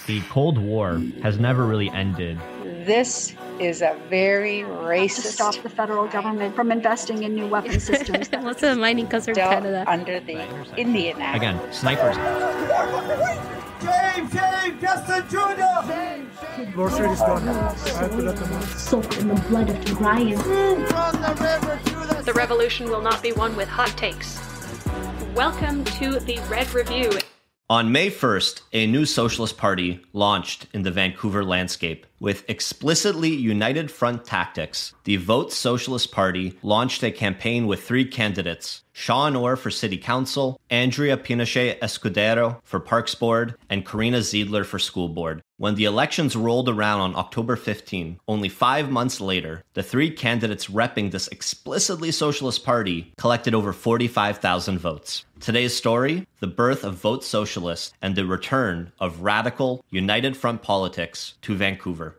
The Cold War has never really ended. This is a very racist. To stop the federal government from investing in new weapon systems. What's a mining concern Canada? Under the Indian Act. Again, snipers. James, Justin Jr. Grocery is done. I have to let them know. Soaked in the blood of Ryan. The revolution will not be won with hot takes. Welcome to the Red Review. On May 1st, a new socialist party launched in the Vancouver landscape. With explicitly united front tactics, the Vote Socialist Party launched a campaign with three candidates: Sean Orr for City Council, Andrea Pinochet Escudero for Parks Board, and Karina Ziedler for School Board. When the elections rolled around on October 15, only 5 months later, the three candidates repping this explicitly socialist party collected over 45,000 votes. Today's story: the birth of Vote Socialist and the return of radical, united front politics to Vancouver.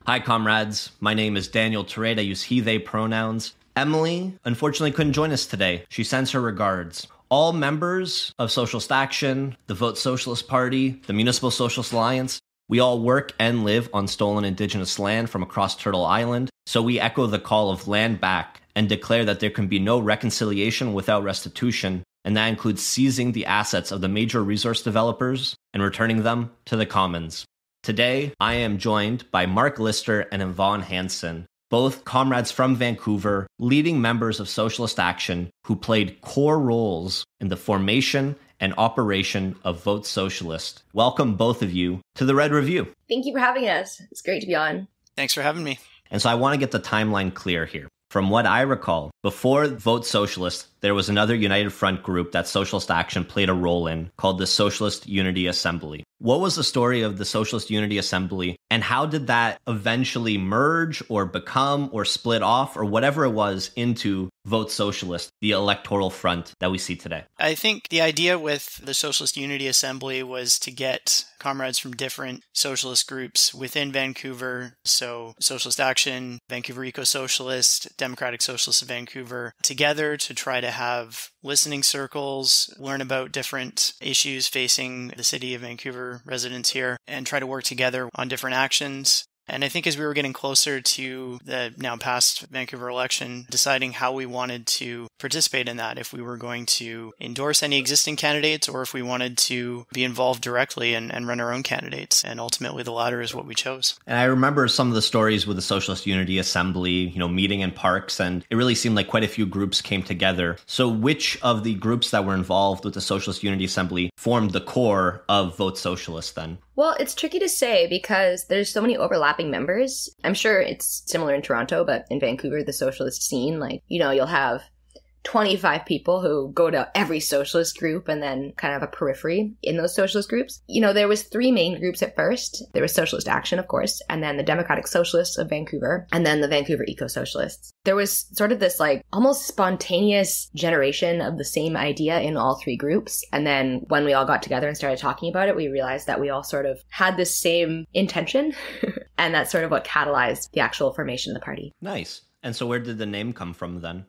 Hi, comrades. My name is Daniel Tourette. I use he, they pronouns. Emily, unfortunately, couldn't join us today. She sends her regards. All members of Socialist Action, the Vote Socialist Party, the Municipal Socialist Alliance, we all work and live on stolen Indigenous land from across Turtle Island, so we echo the call of land back and declare that there can be no reconciliation without restitution, and that includes seizing the assets of the major resource developers and returning them to the commons. Today, I am joined by Mark Lister and Yvonne Hansen, both comrades from Vancouver, leading members of Socialist Action who played core roles in the formation and operation of Vote Socialist. Welcome, both of you, to the Red Review. Thank you for having us. It's great to be on. Thanks for having me. And so I want to get the timeline clear here. From what I recall, before Vote Socialist, there was another United Front group that Socialist Action played a role in called the Socialist Unity Assembly. What was the story of the Socialist Unity Assembly, and how did that eventually merge or become or split off or whatever it was into Vote Socialist, the electoral front that we see today? I think the idea with the Socialist Unity Assembly was to get comrades from different socialist groups within Vancouver, so Socialist Action, Vancouver Eco-Socialist, Democratic Socialists of Vancouver, together to try to have listening circles, learn about different issues facing the city of Vancouver residents here, and try to work together on different actions. And I think as we were getting closer to the now past Vancouver election, deciding how we wanted to participate in that, if we were going to endorse any existing candidates or if we wanted to be involved directly and run our own candidates. And ultimately, the latter is what we chose. And I remember some of the stories with the Socialist Unity Assembly, meeting in parks, and it really seemed like quite a few groups came together. So which of the groups that were involved with the Socialist Unity Assembly formed the core of Vote Socialist then? Well, it's tricky to say because there's so many overlapping members. I'm sure it's similar in Toronto, but in Vancouver, the socialist scene, you'll have 25 people who go to every socialist group and then kind of a periphery in those socialist groups. There was three main groups at first. There was Socialist Action, of course, and then the Democratic Socialists of Vancouver, and then the Vancouver Eco-Socialists. There was sort of this almost spontaneous generation of the same idea in all three groups. And then when we all got together and started talking about it, we realized that we all sort of had the same intention. And that's sort of what catalyzed the actual formation of the party. Nice. And so where did the name come from then?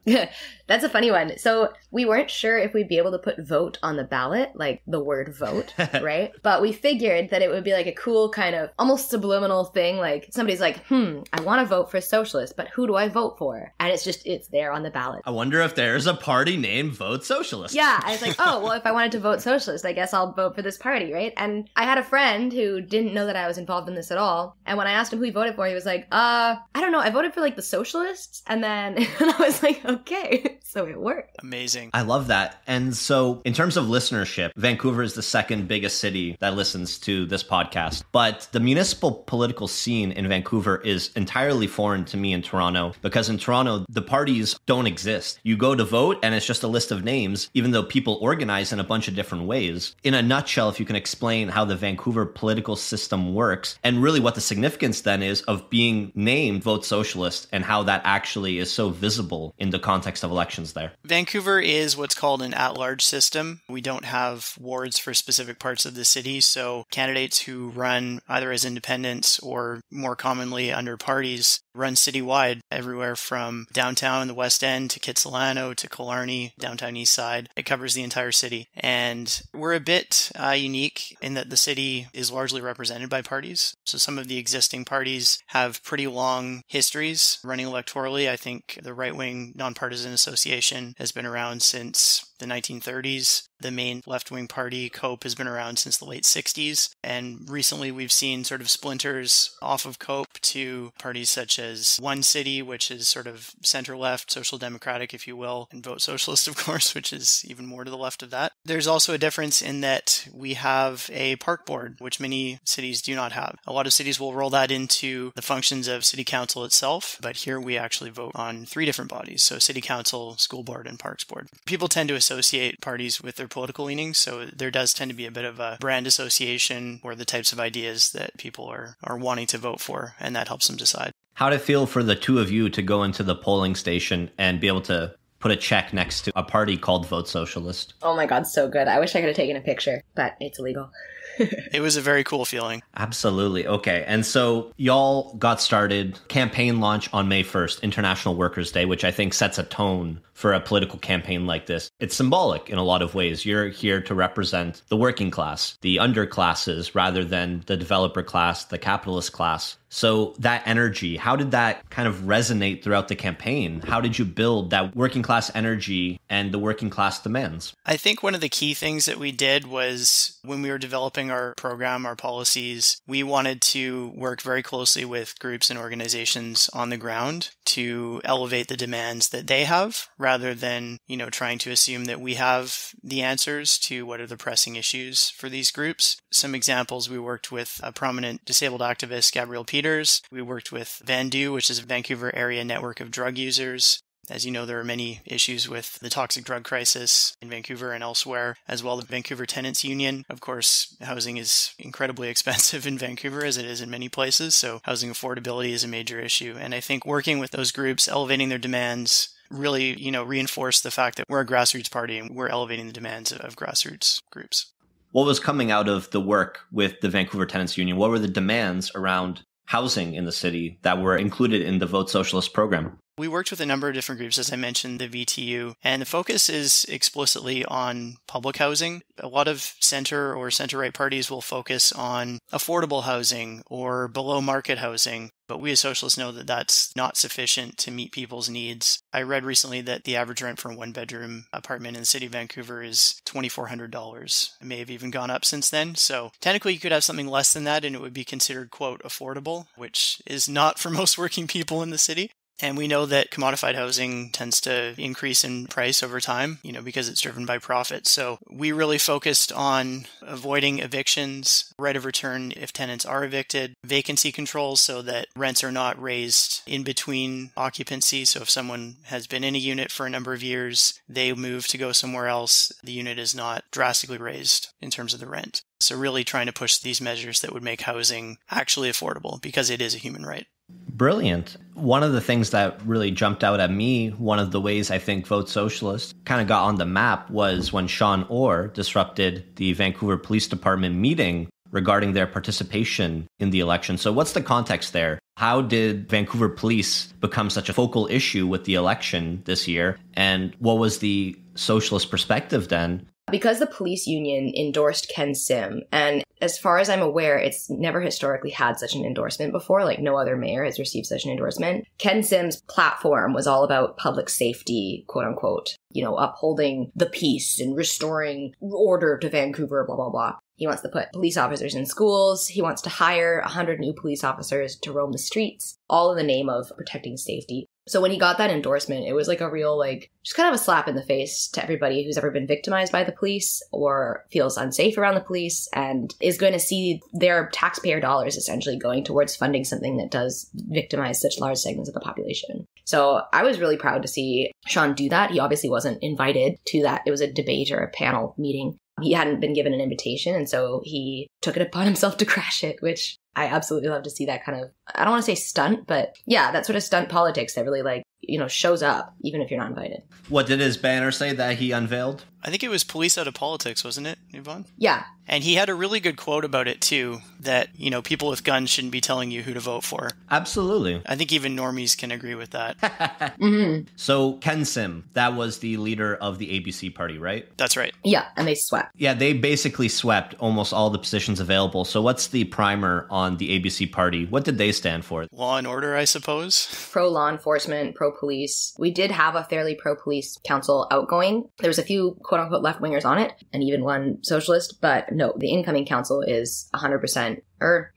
That's a funny one. So we weren't sure if we'd be able to put vote on the ballot, like the word vote, right? But we figured that it would be like a cool kind of almost subliminal thing. Like somebody's like, I want to vote for socialist, but who do I vote for? And it's there on the ballot. I wonder if there's a party named Vote Socialist. Yeah. I was like, oh, well, if I wanted to vote socialist, I guess I'll vote for this party, right? And I had a friend who didn't know that I was involved in this at all. And when I asked him who he voted for, he was like, I don't know. I voted for the socialists. And then I was like, okay, so it worked. Amazing. I love that. And so in terms of listenership, Vancouver is the second biggest city that listens to this podcast. But the municipal political scene in Vancouver is entirely foreign to me in Toronto, because in Toronto, the parties don't exist. You go to vote and it's just a list of names, even though people organize in a bunch of different ways. In a nutshell, if you can explain how the Vancouver political system works and really what the significance then is of being named Vote Socialist and how that actually is so visible in the context of elections there? Vancouver is what's called an at-large system. We don't have wards for specific parts of the city, so candidates who run either as independents or more commonly under parties run citywide, everywhere from downtown, the West End, to Kitsilano, to Killarney, downtown East Side. It covers the entire city. And we're a bit unique in that the city is largely represented by parties. So some of the existing parties have pretty long histories running electorally. I think the right-wing Nonpartisan Association has been around since the 1930s. The main left-wing party, COPE, has been around since the late 60s. And recently we've seen sort of splinters off of COPE to parties such as One City, which is sort of center-left, social democratic, if you will, and Vote Socialist, of course, which is even more to the left of that. There's also a difference in that we have a park board, which many cities do not have. A lot of cities will roll that into the functions of city council itself, but here we actually vote on 3 different bodies, so city council, school board, and parks board. People tend to associate parties with their political leanings, so there does tend to be a bit of a brand association or the types of ideas that people are wanting to vote for, and that helps them decide. How did it feel for the two of you to go into the polling station and be able to put a check next to a party called Vote Socialist? Oh my God, so good. I wish I could have taken a picture, but it's illegal. It was a very cool feeling. Absolutely. Okay. And so y'all got started, campaign launch on May 1st, International Workers' Day, which I think sets a tone for a political campaign like this. It's symbolic in a lot of ways. You're here to represent the working class, the underclasses, rather than the developer class, the capitalist class. So that energy, how did that kind of resonate throughout the campaign? How did you build that working class energy and the working class demands? I think one of the key things that we did was when we were developing our program, our policies, we wanted to work very closely with groups and organizations on the ground to elevate the demands that they have, rather than, trying to assume that we have the answers to what are the pressing issues for these groups. Some examples, we worked with a prominent disabled activist, Gabrielle Peters. We worked with VANDU, which is a Vancouver area network of drug users. As you know, there are many issues with the toxic drug crisis in Vancouver and elsewhere, as well as the Vancouver Tenants Union. Of course, housing is incredibly expensive in Vancouver, as it is in many places, so housing affordability is a major issue. And I think working with those groups, elevating their demands, really, reinforce the fact that we're a grassroots party and we're elevating the demands of grassroots groups. What was coming out of the work with the Vancouver Tenants Union? What were the demands around housing in the city that were included in the Vote Socialist program? We worked with a number of different groups, as I mentioned, the VTU, and the focus is explicitly on public housing. A lot of center or center-right parties will focus on affordable housing or below-market housing, but we as socialists know that that's not sufficient to meet people's needs. I read recently that the average rent for a one-bedroom apartment in the city of Vancouver is $2,400. It may have even gone up since then, so technically you could have something less than that and it would be considered, quote, affordable, which is not for most working people in the city. And we know that commodified housing tends to increase in price over time, because it's driven by profit. So we really focused on avoiding evictions, right of return if tenants are evicted, vacancy controls so that rents are not raised in between occupancy. So if someone has been in a unit for a number of years, they move to go somewhere else, the unit is not drastically raised in terms of the rent. So really trying to push these measures that would make housing actually affordable because it is a human right. Brilliant. One of the things that really jumped out at me, one of the ways I think Vote Socialist kind of got on the map was when Sean Orr disrupted the Vancouver Police Department meeting regarding their participation in the election. So what's the context there? How did Vancouver Police become such a focal issue with the election this year? And what was the socialist perspective then? Because the police union endorsed Ken Sim, and as far as I'm aware, it's never historically had such an endorsement before, like no other mayor has received such an endorsement. Ken Sim's platform was all about public safety, quote unquote, upholding the peace and restoring order to Vancouver, blah, blah, blah. He wants to put police officers in schools. He wants to hire 100 new police officers to roam the streets, all in the name of protecting safety. So when he got that endorsement, it was like a real, just kind of a slap in the face to everybody who's ever been victimized by the police or feels unsafe around the police and is going to see their taxpayer dollars essentially going towards funding something that does victimize such large segments of the population. So I was really proud to see Sean do that. He obviously wasn't invited to that. It was a debate or a panel meeting. He hadn't been given an invitation, and so he took it upon himself to crash it, which I absolutely love to see that kind of, I don't want to say stunt, but yeah, that sort of stunt politics that really shows up even if you're not invited. What did his banner say that he unveiled? I think it was police out of politics, wasn't it, Yvonne? Yeah. And he had a really good quote about it, too, that, people with guns shouldn't be telling you who to vote for. Absolutely. I think even normies can agree with that. Mm-hmm. So Ken Sim, that was the leader of the ABC party, right? That's right. Yeah, and they swept. Yeah, they basically swept almost all the positions available. So what's the primer on the ABC party? What did they stand for? Law and order, I suppose. Pro-law enforcement, pro-police. We did have a fairly pro-police council outgoing. There was a few quote-unquote left-wingers on it, and even one socialist, but no, the incoming council is 100% or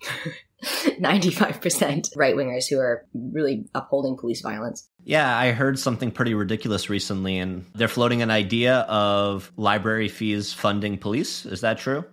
95% right-wingers who are really upholding police violence. Yeah, I heard something pretty ridiculous recently, and they're floating an idea of library fees funding police. Is that true?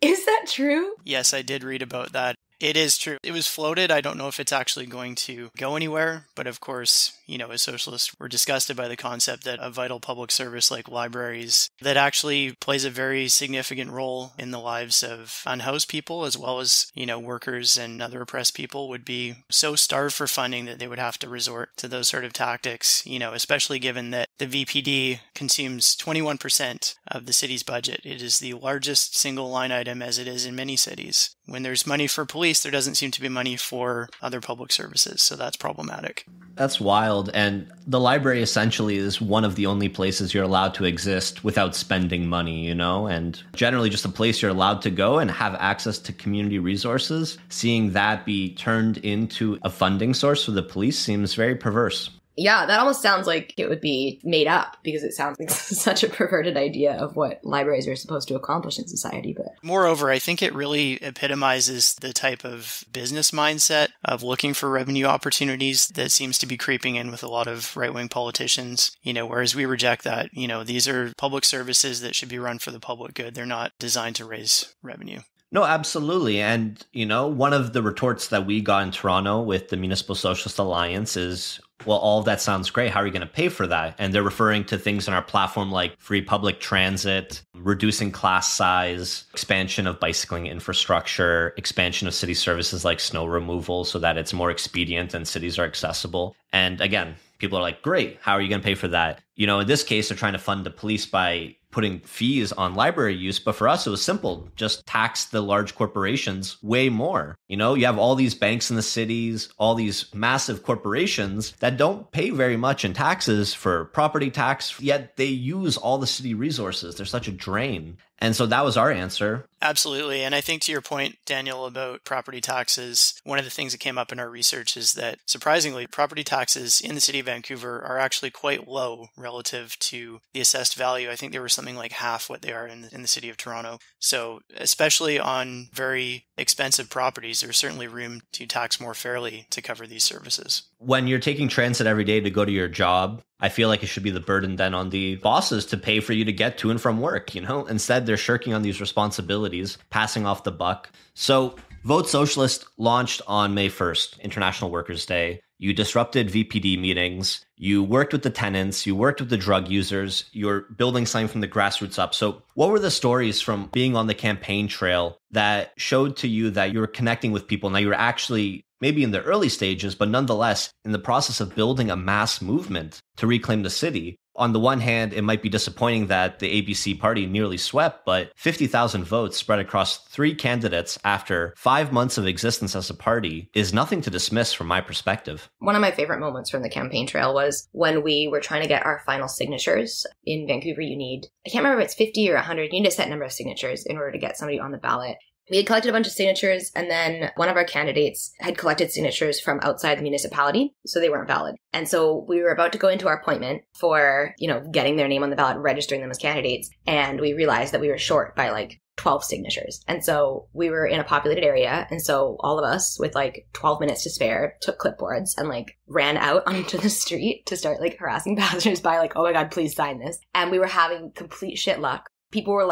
Is that true? Yes, I did read about that. It is true. It was floated. I don't know if it's actually going to go anywhere. But of course, as socialists, we're disgusted by the concept that a vital public service like libraries that actually plays a very significant role in the lives of unhoused people as well as, workers and other oppressed people would be so starved for funding that they would have to resort to those sort of tactics, especially given that the VPD consumes 21% of the city's budget. It is the largest single line item as it is in many cities. When there's money for police, there doesn't seem to be money for other public services. So that's problematic. That's wild. And the library essentially is one of the only places you're allowed to exist without spending money, and generally just a place you're allowed to go and have access to community resources. Seeing that be turned into a funding source for the police seems very perverse. Yeah, that almost sounds like it would be made up because it sounds like such a perverted idea of what libraries are supposed to accomplish in society. But moreover, I think it really epitomizes the type of business mindset of looking for revenue opportunities that seems to be creeping in with a lot of right-wing politicians, whereas we reject that. These are public services that should be run for the public good. They're not designed to raise revenue. No, absolutely. And, one of the retorts that we got in Toronto with the Municipal Socialist Alliance is, well, all of that sounds great. How are you going to pay for that? And they're referring to things on our platform like free public transit, reducing class size, expansion of bicycling infrastructure, expansion of city services like snow removal so that it's more expedient and cities are accessible. And again, people are like, great, how are you going to pay for that? In this case, they're trying to fund the police by putting fees on library use. But for us, it was simple. Just tax the large corporations way more. You have all these banks in the cities, all these massive corporations that don't pay very much in taxes for property tax, yet they use all the city resources. They're such a drain. And so that was our answer. Absolutely. And I think to your point, Daniel, about property taxes, one of the things that came up in our research is that surprisingly, property taxes in the city of Vancouver are actually quite low relative to the assessed value. I think they were something like half what they are in the city of Toronto. So especially on very expensive properties, there's certainly room to tax more fairly to cover these services. When you're taking transit every day to go to your job, I feel like it should be the burden then on the bosses to pay for you to get to and from work, Instead, they're shirking on these responsibilities, passing off the buck. So Vote Socialist launched on May 1st, International Workers' Day. You disrupted VPD meetings. You worked with the tenants. You worked with the drug users. You're building something from the grassroots up. So what were the stories from being on the campaign trail that showed to you that you were connecting with people? Now you were actually maybe in the early stages, but nonetheless in the process of building a mass movement to reclaim the city. On the one hand, it might be disappointing that the ABC party nearly swept, but 50,000 votes spread across 3 candidates after 5 months of existence as a party is nothing to dismiss from my perspective. One of my favorite moments from the campaign trail was when we were trying to get our final signatures. In Vancouver, I can't remember if it's 50 or 100, you need a set number of signatures in order to get somebody on the ballot. We had collected a bunch of signatures, and then one of our candidates had collected signatures from outside the municipality, so they weren't valid. And so we were about to go into our appointment for, getting their name on the ballot, registering them as candidates, and we realized that we were short by 12 signatures. And so we were in a populated area, and so all of us with 12 minutes to spare took clipboards and ran out onto the street to start harassing passersby oh my God, please sign this. And we were having complete shit luck. People were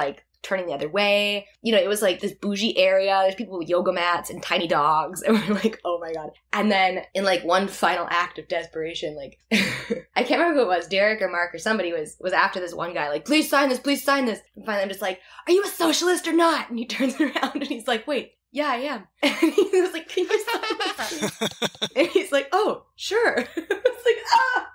turning the other way. You know, it was like this bougie area. There's people with yoga mats and tiny dogs. And we're like, oh my God. And then in like one final act of desperation, like, I can't remember who it was, Derek or Mark or somebody was after this one guy, like, please sign this, please sign this. And finally I'm just like, are you a socialist or not? And he turns around and he's like, wait, yeah, I am. And he was like, can you sign this? And he's like, oh, sure. I was like, ah.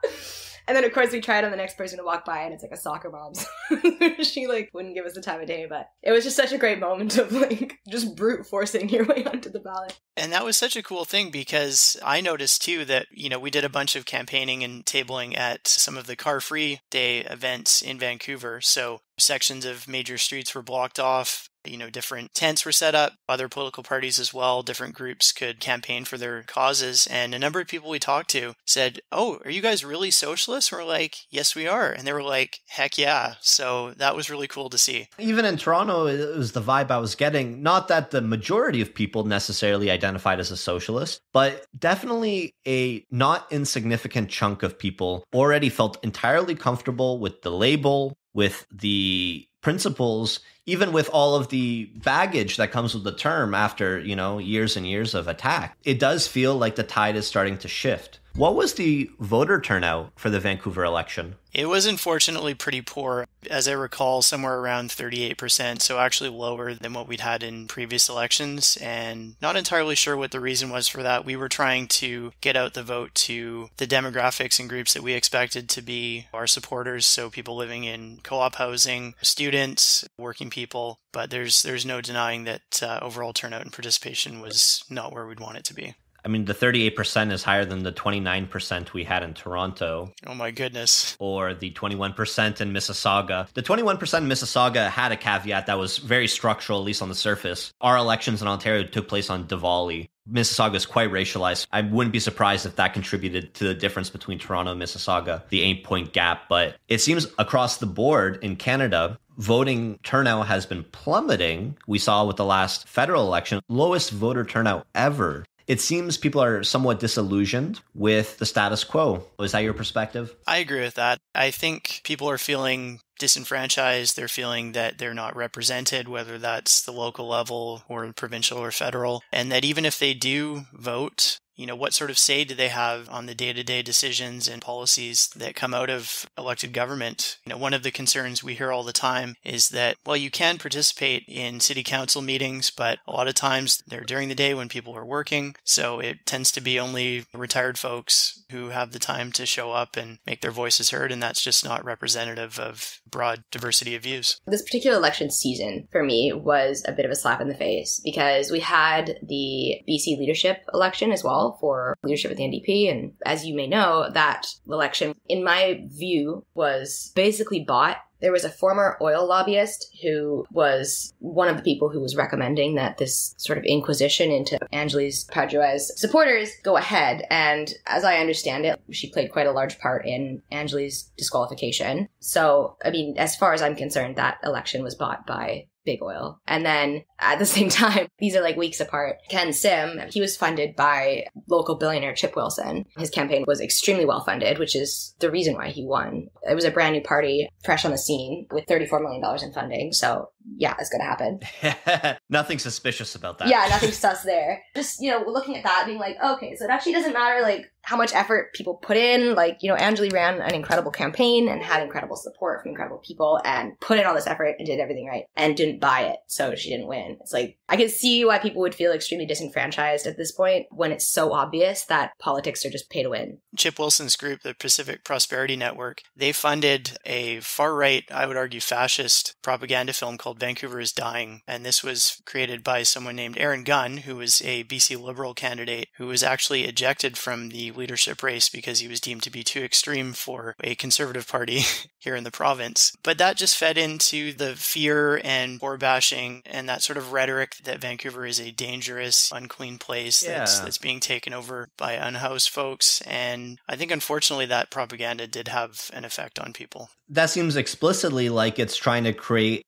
And then, of course, we tried on the next person to walk by, and it's like a soccer mom. So she, like, wouldn't give us the time of day. But it was just such a great moment of, like, just brute forcing your way onto the ballot. And that was such a cool thing because I noticed, too, that, you know, we did a bunch of campaigning and tabling at some of the car-free day events in Vancouver. So sections of major streets were blocked off. You know, different tents were set up, other political parties as well, different groups could campaign for their causes. And a number of people we talked to said, oh, are you guys really socialists? And we're like, yes, we are. And they were like, heck yeah. So that was really cool to see. Even in Toronto, it was the vibe I was getting. Not that the majority of people necessarily identified as a socialist, but definitely a not insignificant chunk of people already felt entirely comfortable with the label, with the principles, even with all of the baggage that comes with the term after, you know, years and years of attack. It does feel like the tide is starting to shift. What was the voter turnout for the Vancouver election? It was unfortunately pretty poor. As I recall, somewhere around 38%, so actually lower than what we'd had in previous elections, and not entirely sure what the reason was for that. We were trying to get out the vote to the demographics and groups that we expected to be our supporters, so people living in co-op housing, students, working people, but there's no denying that overall turnout and participation was not where we'd want it to be. I mean, the 38% is higher than the 29% we had in Toronto. Oh my goodness. Or the 21% in Mississauga. The 21% in Mississauga had a caveat that was very structural, at least on the surface. Our elections in Ontario took place on Diwali. Mississauga is quite racialized. I wouldn't be surprised if that contributed to the difference between Toronto and Mississauga, the 8-point gap. But it seems across the board in Canada, voting turnout has been plummeting. We saw with the last federal election, lowest voter turnout ever. It seems people are somewhat disillusioned with the status quo. Is that your perspective? I agree with that. I think people are feeling disenfranchised. They're feeling that they're not represented, whether that's the local level or provincial or federal. And that even if they do vote, you know, what sort of say do they have on the day-to-day decisions and policies that come out of elected government? You know, one of the concerns we hear all the time is that, well, you can participate in city council meetings, but a lot of times they're during the day when people are working. So it tends to be only retired folks who have the time to show up and make their voices heard. And that's just not representative of broad diversity of views. This particular election season for me was a bit of a slap in the face because we had the BC leadership election as well for leadership at the NDP. And as you may know, that election, in my view, was basically bought. There was a former oil lobbyist who was one of the people who was recommending that this sort of inquisition into Angélise Pageau's supporters go ahead. And as I understand it, she played quite a large part in Angélise's disqualification. So, I mean, as far as I'm concerned, that election was bought by big oil. And then at the same time, these are like weeks apart, Ken Sim, he was funded by local billionaire Chip Wilson. His campaign was extremely well funded, which is the reason why he won. It was a brand new party, fresh on the scene, with $34 million in funding. So yeah, it's going to happen. Nothing suspicious about that. Yeah, nothing sus there. Just, you know, looking at that, being like, okay, so it actually doesn't matter, like, how much effort people put in. Like, you know, Angélique ran an incredible campaign and had incredible support from incredible people and put in all this effort and did everything right and didn't buy it, so she didn't win. It's like, I can see why people would feel extremely disenfranchised at this point when it's so obvious that politics are just pay to win. Chip Wilson's group, the Pacific Prosperity Network, they funded a far-right, I would argue fascist propaganda film called Vancouver is Dying. And this was created by someone named Aaron Gunn, who was a BC Liberal candidate who was actually ejected from the leadership race because he was deemed to be too extreme for a conservative party here in the province. But that just fed into the fear and poor bashing and that sort of rhetoric that Vancouver is a dangerous, unclean place that's being taken over by unhoused folks. And I think unfortunately that propaganda did have an effect on people. That seems explicitly like it's trying to create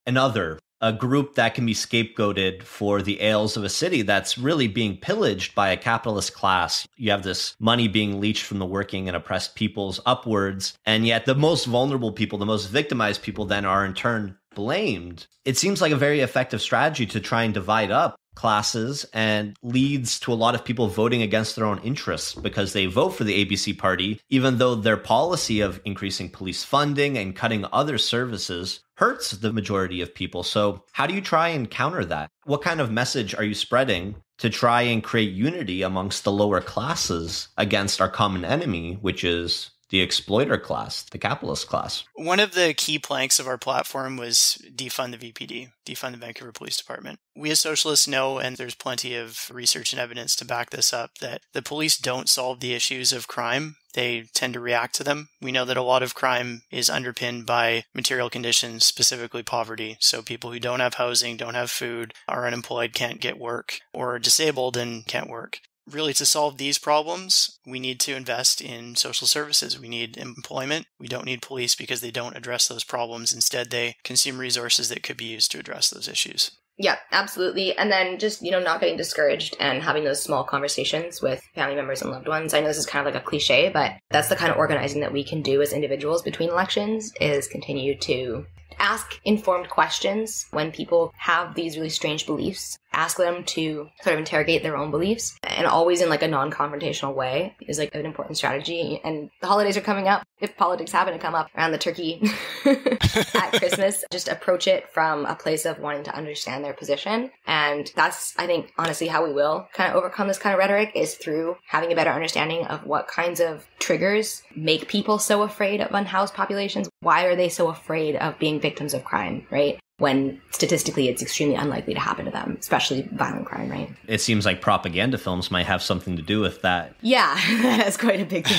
a group that can be scapegoated for the ails of a city that's really being pillaged by a capitalist class. You have this money being leached from the working and oppressed peoples upwards, and yet the most vulnerable people, the most victimized people then are in turn blamed. It seems like a very effective strategy to try and divide up classes and leads to a lot of people voting against their own interests because they vote for the ABC party, even though their policy of increasing police funding and cutting other services hurts the majority of people. So how do you try and counter that? What kind of message are you spreading to try and create unity amongst the lower classes against our common enemy, which is the exploiter class, the capitalist class? One of the key planks of our platform was defund the VPD, defund the Vancouver Police Department. We as socialists know, and there's plenty of research and evidence to back this up, that the police don't solve the issues of crime. They tend to react to them. We know that a lot of crime is underpinned by material conditions, specifically poverty. So people who don't have housing, don't have food, are unemployed, can't get work, or are disabled and can't work. Really, to solve these problems, we need to invest in social services. We need employment. We don't need police because they don't address those problems. Instead, they consume resources that could be used to address those issues. Yeah, absolutely. And then just, not getting discouraged and having those small conversations with family members and loved ones. I know this is kind of like a cliche, but that's the kind of organizing that we can do as individuals between elections, is continue to ask informed questions when people have these really strange beliefs. Ask them to sort of interrogate their own beliefs, and always in like a non-confrontational way is like an important strategy. And the holidays are coming up. If politics happen to come up around the turkey at Christmas, just approach it from a place of wanting to understand their position. And that's, I think, honestly, how we will kind of overcome this kind of rhetoric, is through having a better understanding of what kinds of triggers make people so afraid of unhoused populations. Why are they so afraid of being victims of crime, right? When statistically it's extremely unlikely to happen to them, especially violent crime, right? It seems like propaganda films might have something to do with that. Yeah, that's quite a big thing.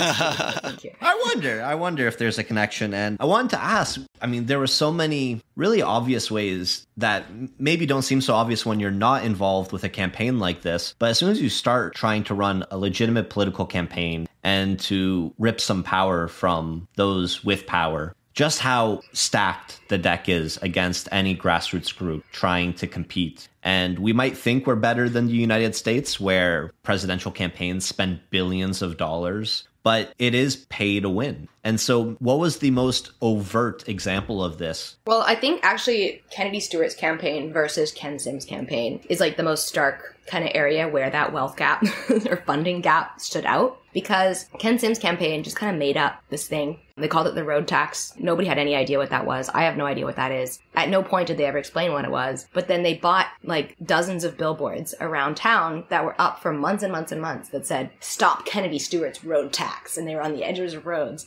Thank you. I wonder if there's a connection. And I wanted to ask, there were so many really obvious ways that maybe don't seem so obvious when you're not involved with a campaign like this. But as soon as you start trying to run a legitimate political campaign and to rip some power from those with power, just how stacked the deck is against any grassroots group trying to compete. And we might think we're better than the United States, where presidential campaigns spend billions of dollars, but it is pay to win. And so what was the most overt example of this? Well, I think actually Kennedy Stewart's campaign versus Ken Sims' campaign is like the most stark kind of area where that wealth gap or funding gap stood out, because Ken Sims' campaign just kind of made up this thing. They called it the road tax. Nobody had any idea what that was. I have no idea what that is. At no point did they ever explain what it was. But then they bought like dozens of billboards around town that were up for months and months and months that said, "Stop Kennedy Stewart's road tax." And they were on the edges of roads.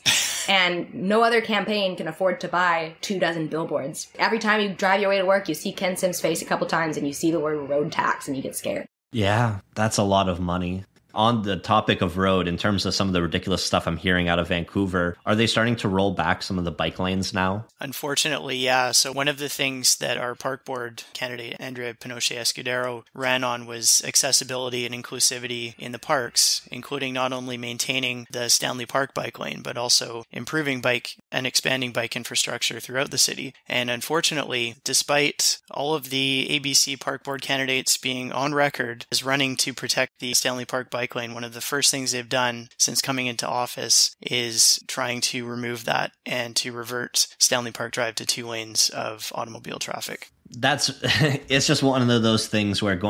And no other campaign can afford to buy 24 billboards. Every time you drive your way to work, you see Ken Sims' face a couple times and you see the word road tax and you get scared. Yeah, that's a lot of money. On the topic of road, in terms of some of the ridiculous stuff I'm hearing out of Vancouver, are they starting to roll back some of the bike lanes now? Unfortunately, yeah. So one of the things that our park board candidate, Andrea Pinochet Escudero, ran on was accessibility and inclusivity in the parks, including not only maintaining the Stanley Park bike lane, but also improving bike and expanding bike infrastructure throughout the city. And unfortunately, despite all of the ABC park board candidates being on record as running to protect the Stanley Park bike lane, one of the first things they've done since coming into office is trying to remove that and to revert Stanley Park Drive to 2 lanes of automobile traffic. It's just one of those things where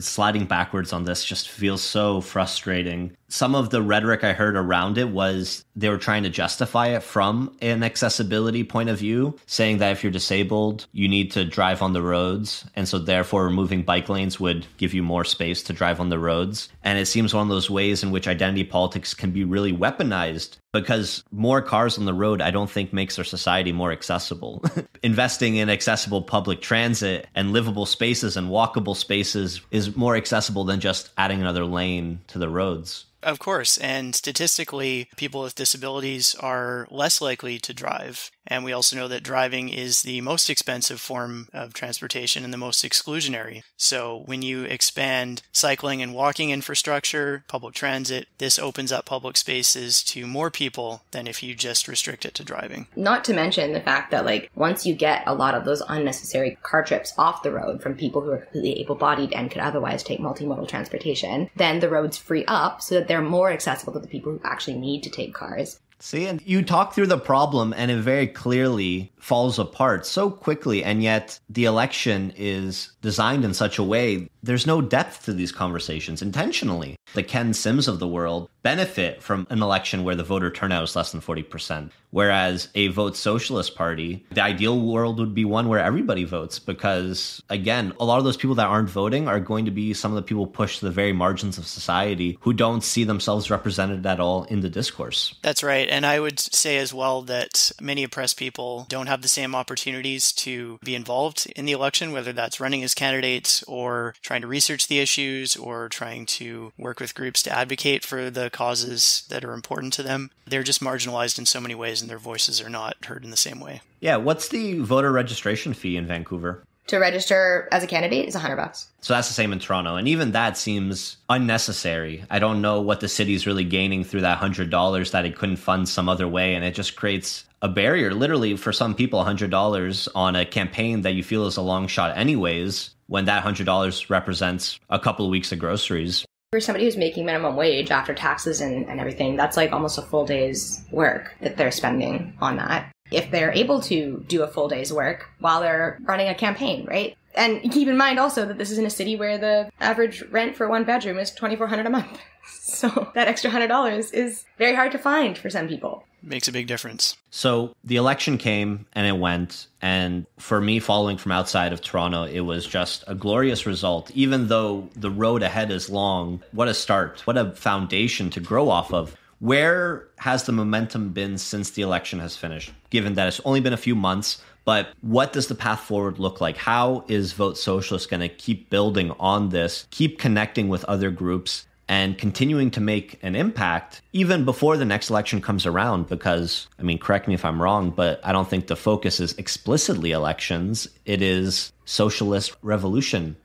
sliding backwards on this just feels so frustrating. Some of the rhetoric I heard around it was they were trying to justify it from an accessibility point of view, saying that if you're disabled, you need to drive on the roads. And so therefore removing bike lanes would give you more space to drive on the roads. And it seems one of those ways in which identity politics can be really weaponized, because more cars on the road, I don't think makes our society more accessible. Investing in accessible public transit and livable spaces and walkable spaces is more accessible than just adding another lane to the roads. Of course, and statistically, people with disabilities are less likely to drive. And we also know that driving is the most expensive form of transportation and the most exclusionary. So when you expand cycling and walking infrastructure, public transit, this opens up public spaces to more people than if you just restrict it to driving. Not to mention the fact that once you get a lot of those unnecessary car trips off the road from people who are completely able-bodied and could otherwise take multimodal transportation, then the roads free up so that they're more accessible to the people who actually need to take cars. See, and you talk through the problem and it very clearly falls apart so quickly. And yet the election is designed in such a way, there's no depth to these conversations intentionally. The Ken Sims of the world benefit from an election where the voter turnout is less than 40%. Whereas a vote socialist party, the ideal world would be one where everybody votes because, again, a lot of those people that aren't voting are going to be some of the people pushed to the very margins of society who don't see themselves represented at all in the discourse. That's right. And I would say as well that many oppressed people don't have the same opportunities to be involved in the election, whether that's running as candidates or trying to research the issues or trying to work with groups to advocate for the causes that are important to them. They're just marginalized in so many ways and their voices are not heard in the same way. Yeah, what's the voter registration fee in Vancouver? To register as a candidate is $100. So that's the same in Toronto. And even that seems unnecessary. I don't know what the city's really gaining through that $100 that it couldn't fund some other way. And it just creates a barrier, literally, for some people, $100 on a campaign that you feel is a long shot anyways, when that $100 represents a couple of weeks of groceries. For somebody who's making minimum wage after taxes and everything, that's like almost a full day's work that they're spending on that. If they're able to do a full day's work while they're running a campaign, right? And keep in mind also that this is in a city where the average rent for one bedroom is $2,400 a month. So that extra $100 is very hard to find for some people. Makes a big difference. So the election came and it went. And for me, following from outside of Toronto, it was just a glorious result. Even though the road ahead is long, what a start, what a foundation to grow off of. Where has the momentum been since the election has finished, given that it's only been a few months? But what does the path forward look like? How is Vote Socialist going to keep building on this, keep connecting with other groups, and continuing to make an impact even before the next election comes around? Because, I mean, correct me if I'm wrong, but I don't think the focus is explicitly elections. It is socialist revolution.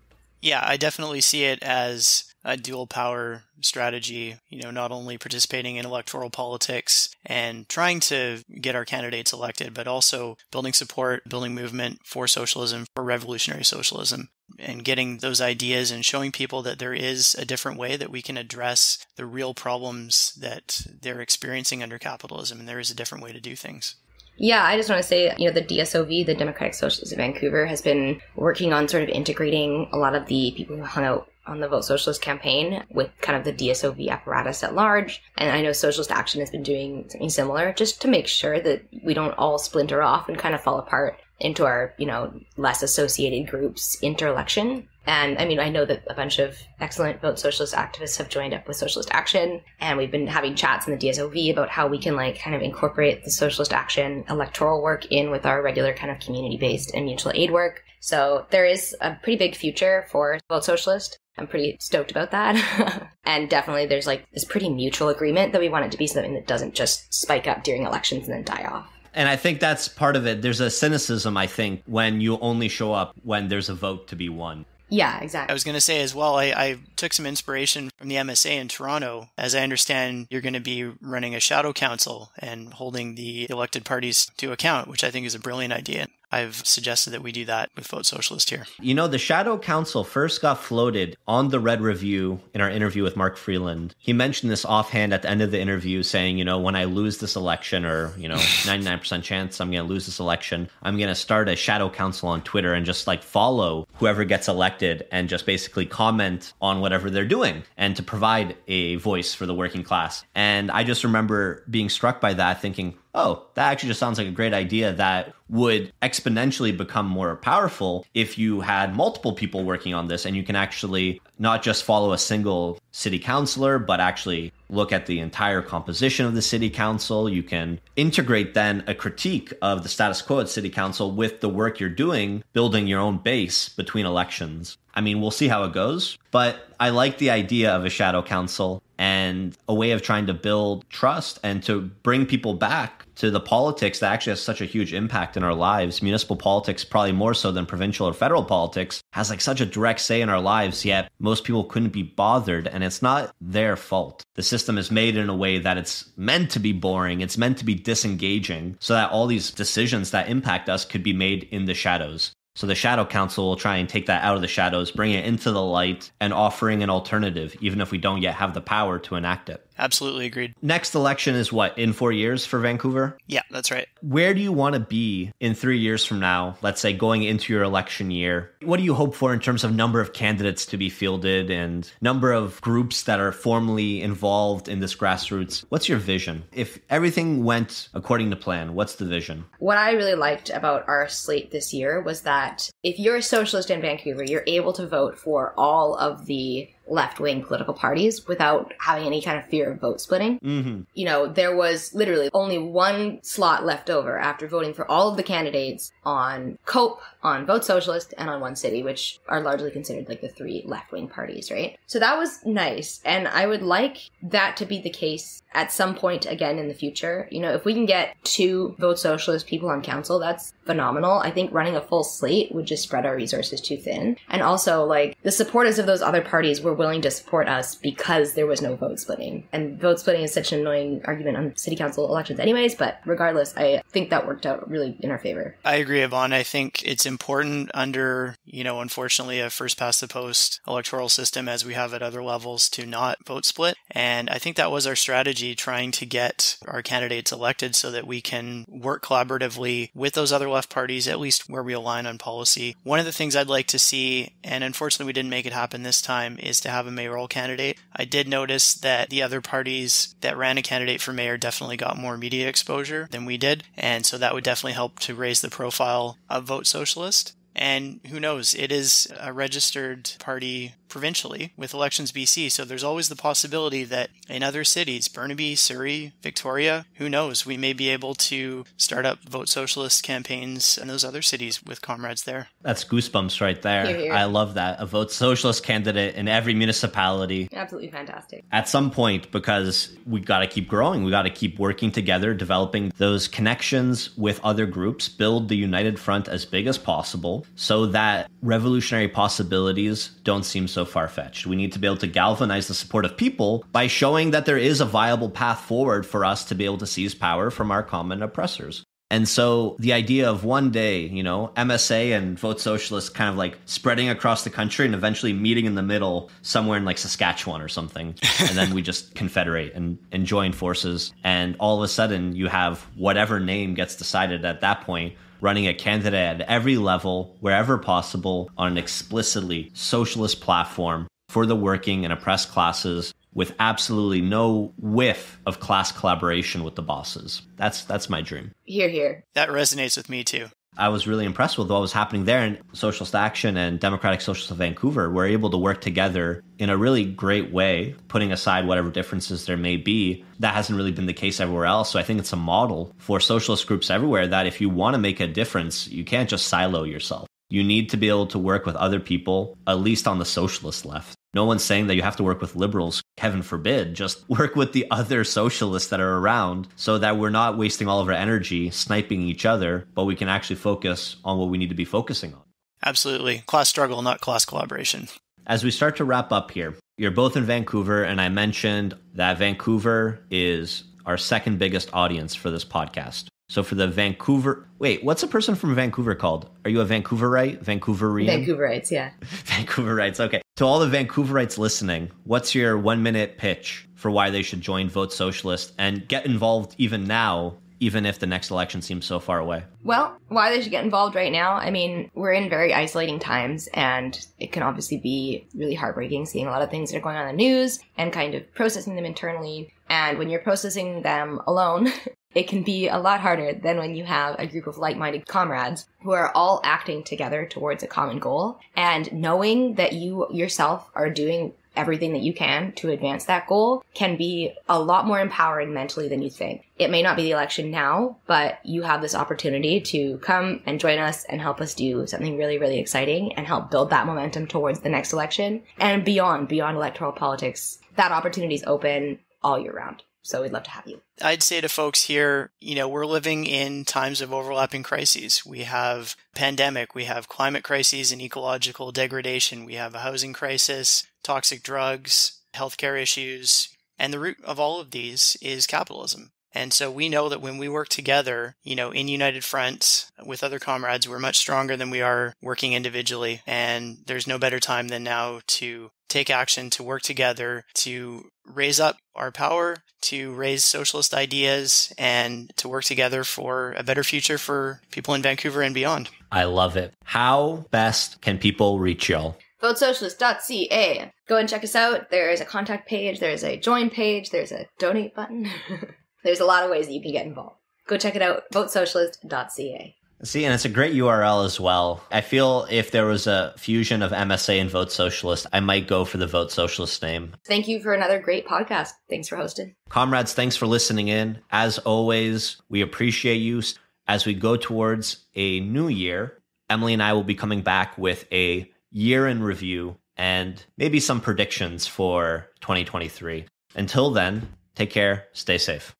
Yeah, I definitely see it as a dual power strategy, not only participating in electoral politics and trying to get our candidates elected, but also building support, building movement for socialism, for revolutionary socialism, and getting those ideas and showing people that there is a different way that we can address the real problems that they're experiencing under capitalism, and there is a different way to do things. Yeah, I just want to say, the DSOV, the Democratic Socialists of Vancouver, has been working on sort of integrating a lot of the people who hung out on the Vote Socialist campaign with kind of the DSOV apparatus at large. And I know Socialist Action has been doing something similar just to make sure that we don't all splinter off and kind of fall apart into our, less associated groups inter-election. And I mean, I know that a bunch of excellent Vote Socialist activists have joined up with Socialist Action, and we've been having chats in the DSOV about how we can kind of incorporate the Socialist Action electoral work in with our regular kind of community-based and mutual aid work. So there is a pretty big future for Vote Socialist. I'm pretty stoked about that. And definitely there's this pretty mutual agreement that we want it to be something that doesn't just spike up during elections and then die off. And I think that's part of it. There's a cynicism, I think, when you only show up when there's a vote to be won. Yeah, exactly. I was going to say as well, I took some inspiration from the MSA in Toronto. As I understand, you're going to be running a shadow council and holding the elected parties to account, which I think is a brilliant idea. I've suggested that we do that with Vote Socialist here. The Shadow Council first got floated on the Red Review in our interview with Mark Freeland. He mentioned this offhand at the end of the interview saying, when I lose this election or, 99% chance I'm going to lose this election, I'm going to start a Shadow Council on Twitter and just follow whoever gets elected and just basically comment on whatever they're doing and to provide a voice for the working class. And I just remember being struck by that, thinking, oh, that actually just sounds like a great idea that would exponentially become more powerful if you had multiple people working on this and you can actually not just follow a single city councilor, but actually look at the entire composition of the city council. You can integrate then a critique of the status quo at city council with the work you're doing, building your own base between elections. I mean, we'll see how it goes, but I like the idea of a shadow council and a way of trying to build trust and to bring people back to the politics that actually has such a huge impact in our lives. Municipal politics, probably more so than provincial or federal politics, has such a direct say in our lives, yet most people couldn't be bothered, and it's not their fault. The system is made in a way that it's meant to be boring, it's meant to be disengaging, so that all these decisions that impact us could be made in the shadows. So the Shadow Council will try and take that out of the shadows, bring it into the light, and offering an alternative, even if we don't yet have the power to enact it. Absolutely agreed. Next election is what, in 4 years for Vancouver? Yeah, that's right. Where do you want to be in 3 years from now, let's say going into your election year? What do you hope for in terms of number of candidates to be fielded and number of groups that are formally involved in this grassroots? What's your vision? If everything went according to plan, what's the vision? What I really liked about our slate this year was that if you're a socialist in Vancouver, you're able to vote for all of the left-wing political parties without having any kind of fear of vote splitting. Mm-hmm. You know, there was literally only one slot left over after voting for all of the candidates on COPE, on Vote Socialist, and on One City, which are largely considered like the three left-wing parties, right? So that was nice, and I would like that to be the case at some point again in the future. You know, if we can get 2 Vote Socialist people on council, that's phenomenal. I think running a full slate would just spread our resources too thin. And also, like, the supporters of those other parties were willing to support us because there was no vote splitting. And vote splitting is such an annoying argument on city council elections anyways, but regardless, I think that worked out really in our favor. I agree, Yvonne. I think it's important under, unfortunately, a first past the post electoral system as we have at other levels to not vote split. And I think that was our strategy, trying to get our candidates elected so that we can work collaboratively with those other left parties, at least where we align on policy. One of the things I'd like to see, and unfortunately we didn't make it happen this time, is to have a mayoral candidate. I did notice that the other parties that ran a candidate for mayor definitely got more media exposure than we did, and so that would definitely help to raise the profile of Vote Socialist. And who knows, it is a registered party provincially with Elections BC, so there's always the possibility that in other cities, Burnaby, Surrey, Victoria, who knows, we may be able to start up Vote Socialist campaigns in those other cities with comrades there. That's goosebumps right there. Hear, hear. I love that. A Vote Socialist candidate in every municipality. Absolutely fantastic. At some point, because we got to keep growing, we got to keep working together, developing those connections with other groups, build the united front as big as possible so that revolutionary possibilities don't seem so far-fetched. We need to be able to galvanize the support of people by showing that there is a viable path forward for us to be able to seize power from our common oppressors. And so the idea of one day, MSA and Vote Socialist kind of like spreading across the country and eventually meeting in the middle somewhere in like Saskatchewan or something. And then we just confederate and join forces. And all of a sudden you have whatever name gets decided at that point running a candidate at every level, wherever possible, on an explicitly socialist platform for the working and oppressed classes with absolutely no whiff of class collaboration with the bosses. That's my dream. Hear, hear. That resonates with me too. I was really impressed with what was happening there, and Socialist Action and Democratic Socialists of Vancouver were able to work together in a really great way, putting aside whatever differences there may be. That hasn't really been the case everywhere else. So I think it's a model for socialist groups everywhere that if you want to make a difference, you can't just silo yourself. You need to be able to work with other people, at least on the socialist left. No one's saying that you have to work with liberals, heaven forbid. Just work with the other socialists that are around so that we're not wasting all of our energy sniping each other, but we can actually focus on what we need to be focusing on. Absolutely. Class struggle, not class collaboration. As we start to wrap up here, you're both in Vancouver, and I mentioned that Vancouver is our second biggest audience for this podcast. So for the Vancouver... Wait, what's a person from Vancouver called? Are you a Vancouverite? Vancouverian? Vancouverites, yeah. Vancouverites, okay. To all the Vancouverites listening, what's your 1-minute pitch for why they should join Vote Socialist and get involved even now, even if the next election seems so far away? Well, why they should get involved right now? I mean, we're in very isolating times, and it can obviously be really heartbreaking seeing a lot of things that are going on in the news and kind of processing them internally. And when you're processing them alone... it can be a lot harder than when you have a group of like-minded comrades who are all acting together towards a common goal, and knowing that you yourself are doing everything that you can to advance that goal can be a lot more empowering mentally than you think. It may not be the election now, but you have this opportunity to come and join us and help us do something really, really exciting and help build that momentum towards the next election and beyond electoral politics. That opportunity is open all year round. So we'd love to have you. I'd say to folks here, we're living in times of overlapping crises. We have pandemic, we have climate crises and ecological degradation, we have a housing crisis, toxic drugs, healthcare issues, and the root of all of these is capitalism. And so we know that when we work together, in united front with other comrades, we're much stronger than we are working individually. And there's no better time than now to take action, to work together, to raise up our power, to raise socialist ideas, and to work together for a better future for people in Vancouver and beyond. I love it. How best can people reach y'all? votesocialist.ca. Go and check us out. There is a contact page, there's a join page, there's a donate button. There's a lot of ways that you can get involved. Go check it out, votesocialist.ca. See, and it's a great URL as well. I feel if there was a fusion of MSA and Vote Socialist, I might go for the Vote Socialist name. Thank you for another great podcast. Thanks for hosting. Comrades, thanks for listening in. As always, we appreciate you. As we go towards a new year, Emily and I will be coming back with a year in review and maybe some predictions for 2023. Until then, take care, stay safe.